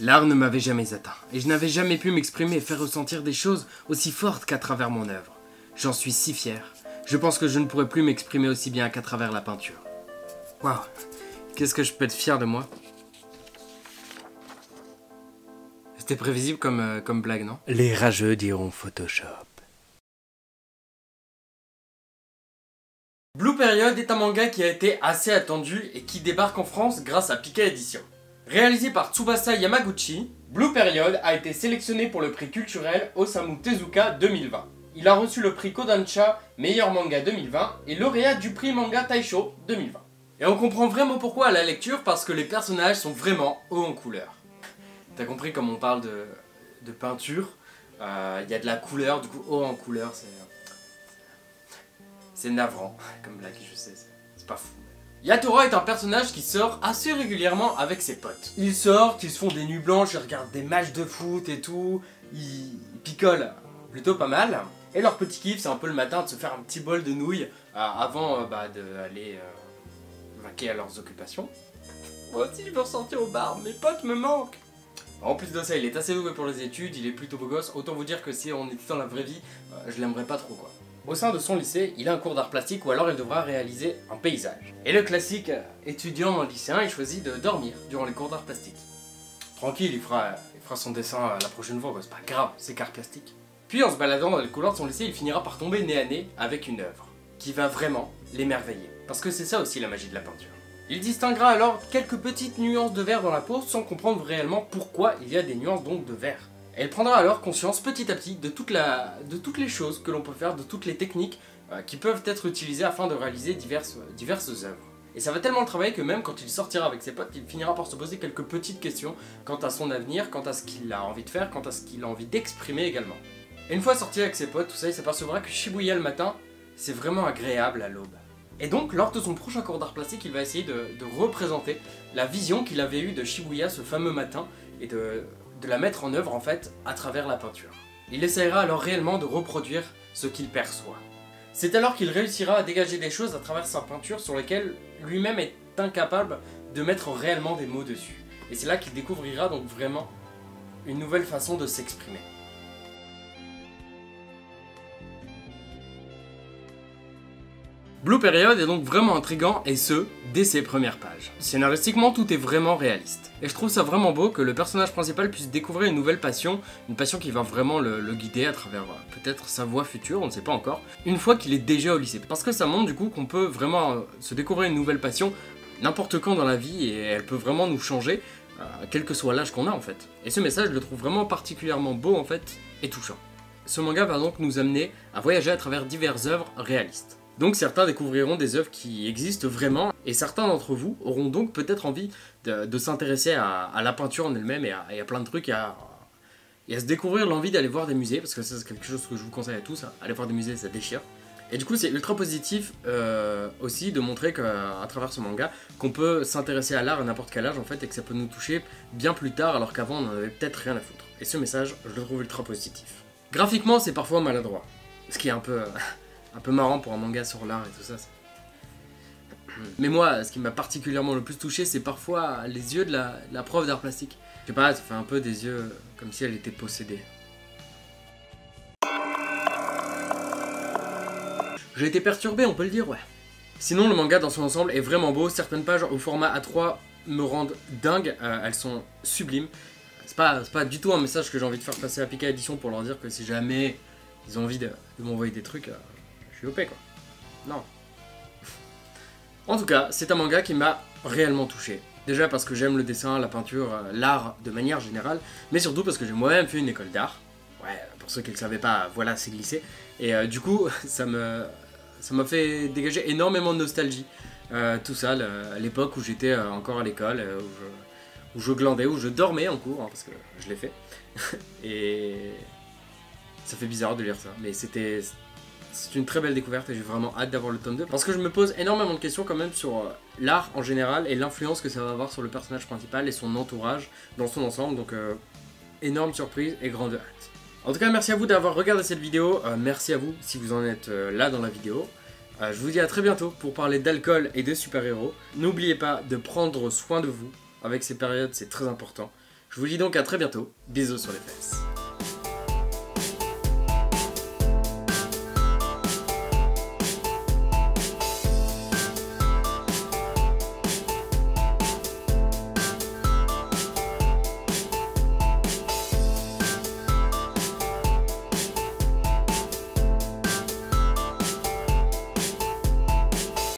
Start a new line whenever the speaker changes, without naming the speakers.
L'art ne m'avait jamais atteint, et je n'avais jamais pu m'exprimer et faire ressentir des choses aussi fortes qu'à travers mon œuvre. J'en suis si fier. Je pense que je ne pourrais plus m'exprimer aussi bien qu'à travers la peinture. Waouh, qu'est-ce que je peux être fier de moi. C'était prévisible comme blague, non?
Les rageux diront Photoshop.
Blue Period est un manga qui a été assez attendu et qui débarque en France grâce à Pika Édition. Réalisé par Tsubasa Yamaguchi, Blue Period a été sélectionné pour le prix culturel Osamu Tezuka 2020. Il a reçu le prix Kodansha meilleur manga 2020 et lauréat du prix manga Taisho 2020. Et on comprend vraiment pourquoi à la lecture, parce que les personnages sont vraiment hauts en couleur. T'as compris comme on parle de peinture, y a de la couleur, du coup haut en couleur, c'est navrant comme blague, je sais, c'est pas fou. Yatora est un personnage qui sort assez régulièrement avec ses potes. Ils sortent, ils se font des nuits blanches, ils regardent des matchs de foot et tout, ils picolent plutôt pas mal. Et leur petit kiff, c'est un peu le matin de se faire un petit bol de nouilles avant d'aller vaquer à leurs occupations. Moi aussi je veux ressortir au bar, mes potes me manquent. En plus de ça, il est assez doué pour les études, il est plutôt beau gosse, autant vous dire que si on était dans la vraie vie, je l'aimerais pas trop quoi. Au sein de son lycée, il a un cours d'art plastique ou alors il devra réaliser un paysage. Et le classique étudiant lycéen, il choisit de dormir durant les cours d'art plastique. Tranquille, il fera son dessin la prochaine fois, c'est pas grave, c'est qu'art plastique. Puis en se baladant dans les couloirs de son lycée, il finira par tomber nez à nez avec une œuvre qui va vraiment l'émerveiller. Parce que c'est ça aussi la magie de la peinture. Il distinguera alors quelques petites nuances de vert dans la peau sans comprendre réellement pourquoi il y a des nuances donc de vert. Elle prendra alors conscience petit à petit de toutes les choses que l'on peut faire, de toutes les techniques qui peuvent être utilisées afin de réaliser diverses œuvres. Et ça va tellement le travailler que même quand il sortira avec ses potes, il finira par se poser quelques petites questions quant à son avenir, quant à ce qu'il a envie de faire, quant à ce qu'il a envie d'exprimer également. Et une fois sorti avec ses potes, tout ça, il s'apercevra que Shibuya le matin, c'est vraiment agréable à l'aube. Et donc, lors de son prochain cours d'art plastique, il va essayer de représenter la vision qu'il avait eue de Shibuya ce fameux matin et de la mettre en œuvre en fait à travers la peinture. Il essaiera alors réellement de reproduire ce qu'il perçoit. C'est alors qu'il réussira à dégager des choses à travers sa peinture sur lesquelles lui-même est incapable de mettre réellement des mots dessus. Et c'est là qu'il découvrira donc vraiment une nouvelle façon de s'exprimer. Blue Period est donc vraiment intriguant, et ce, dès ses premières pages. Scénaristiquement, tout est vraiment réaliste. Et je trouve ça vraiment beau que le personnage principal puisse découvrir une nouvelle passion, une passion qui va vraiment le guider à travers peut-être sa voie future, on ne sait pas encore, une fois qu'il est déjà au lycée. Parce que ça montre du coup qu'on peut vraiment se découvrir une nouvelle passion n'importe quand dans la vie, et elle peut vraiment nous changer, quel que soit l'âge qu'on a en fait. Et ce message, je le trouve vraiment particulièrement beau en fait, et touchant. Ce manga va donc nous amener à voyager à travers diverses œuvres réalistes. Donc certains découvriront des œuvres qui existent vraiment, et certains d'entre vous auront donc peut-être envie de s'intéresser à la peinture en elle-même et à plein de trucs, et à se découvrir l'envie d'aller voir des musées, parce que ça c'est quelque chose que je vous conseille à tous, aller voir des musées ça déchire. Et du coup c'est ultra positif aussi de montrer qu'à travers ce manga, qu'on peut s'intéresser à l'art à n'importe quel âge en fait, et que ça peut nous toucher bien plus tard alors qu'avant on n'en avait peut-être rien à foutre. Et ce message, je le trouve ultra positif. Graphiquement c'est parfois maladroit, ce qui est un peu marrant pour un manga sur l'art et tout ça. Mais moi, ce qui m'a particulièrement le plus touché, c'est parfois les yeux de la prof d'art plastique. Je sais pas, ça fait un peu des yeux comme si elle était possédée. J'ai été perturbé, on peut le dire, ouais. Sinon, le manga dans son ensemble est vraiment beau. Certaines pages au format A3 me rendent dingue, elles sont sublimes. C'est pas du tout un message que j'ai envie de faire passer à Pika Édition pour leur dire que si jamais ils ont envie de m'envoyer des trucs, je suis OP quoi. Non. En tout cas, c'est un manga qui m'a réellement touché. Déjà parce que j'aime le dessin, la peinture, l'art de manière générale, mais surtout parce que j'ai moi-même fait une école d'art. Ouais, pour ceux qui ne le savaient pas, voilà, c'est glissé. Et du coup, ça m'a fait dégager énormément de nostalgie. Tout ça, à l'époque où j'étais encore à l'école, où je glandais, où je dormais en cours, hein, parce que je l'ai fait. Et ça fait bizarre de lire ça, mais c'est une très belle découverte et j'ai vraiment hâte d'avoir le tome 2 parce que je me pose énormément de questions quand même sur l'art en général et l'influence que ça va avoir sur le personnage principal et son entourage dans son ensemble, donc énorme surprise et grande hâte. En tout cas, merci à vous d'avoir regardé cette vidéo, merci à vous si vous en êtes là dans la vidéo. Je vous dis à très bientôt pour parler d'alcool et de super-héros. N'oubliez pas de prendre soin de vous, avec ces périodes c'est très important. Je vous dis donc à très bientôt. Bisous sur les fesses.